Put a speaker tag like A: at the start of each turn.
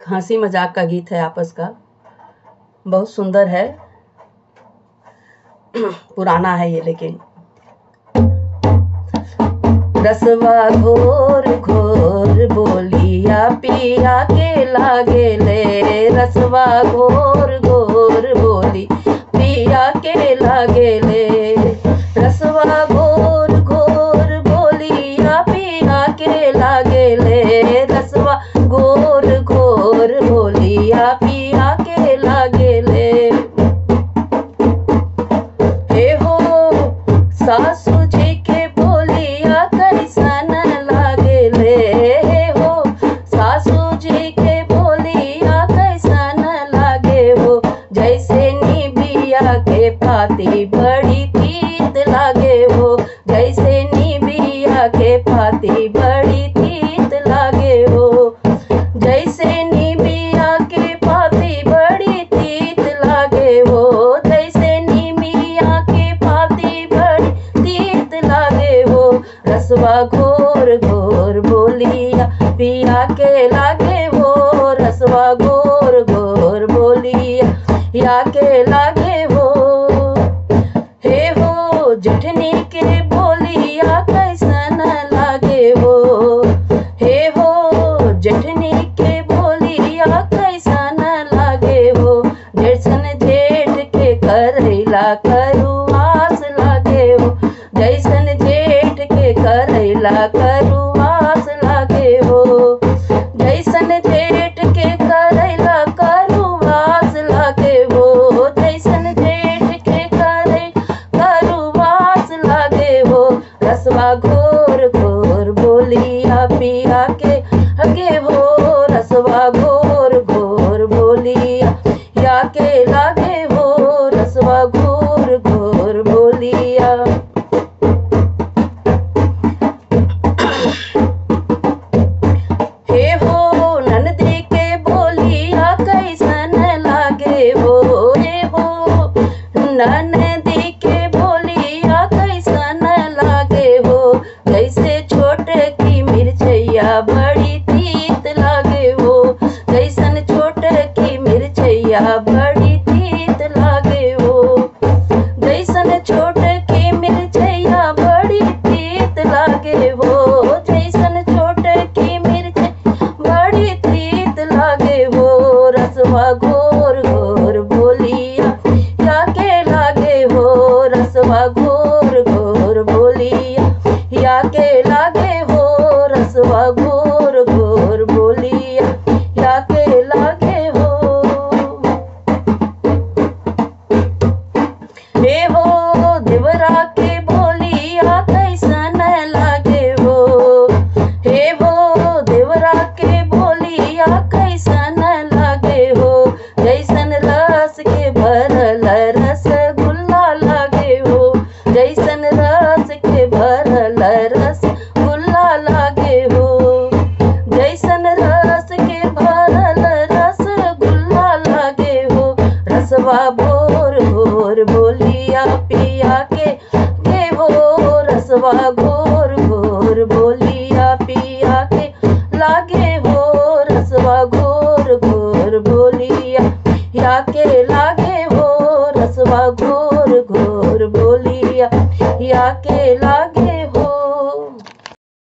A: हंसी मजाक का गीत है आपस का, बहुत सुंदर है। पुराना है ये लेकिन। रसवा घोर घोर बोलिया पिया के लागे ले, रसवा घोर घोर बोली पिया के लागे ले, रसवा घोर घोर बोलिया पिया के लागे ले, रसवा घोर घोर बोलिया पिया के लागे ले। हे हो सासू जी के बोलिया कैसन लागे ले, हे हो सासू जी के बोलिया कैसन लागे हो, जैसे निबिया के पाती बड़ी तीत लागे हो, जैसे निबिया के पाती बड़ी तीत लागे हो, जैसे निबिया के पाती बड़ी तीत लागे हो, जैसे निबिया के पाती बड़ी तीत लागे हो, रसवा घोर घोर बोलिया पिया के लागे हो, रसवा घोर घोर बोलिया या के लागे हो। हे हो जेठनी के बोलिया कैसन लागे हो, हे हो जेठनी के बोलिया कैसन लागे हो, जैसन जेठ के करैला करुआस लागे हो, जैसन जेठ के करैला करुआस लागे हो, जैसन जेठ के करैला करुआस लागे हो, जैसन जेठ के करुआस लागे हो, रसवा घोर घोर बोलिया पिया के लागे हो, रसवा घोर घोर बोलिया या के लागे हो, रसवा घोर घोर बोलिया। हे हो ननदी के बोलिया कैसन लागे हो, हे हो ननदी के बोलिया कैसन लागे हो, जैसे छोटे की मिर्चैया बड़ी तीत लागे हो, जैसन छोटे की मिर्चैया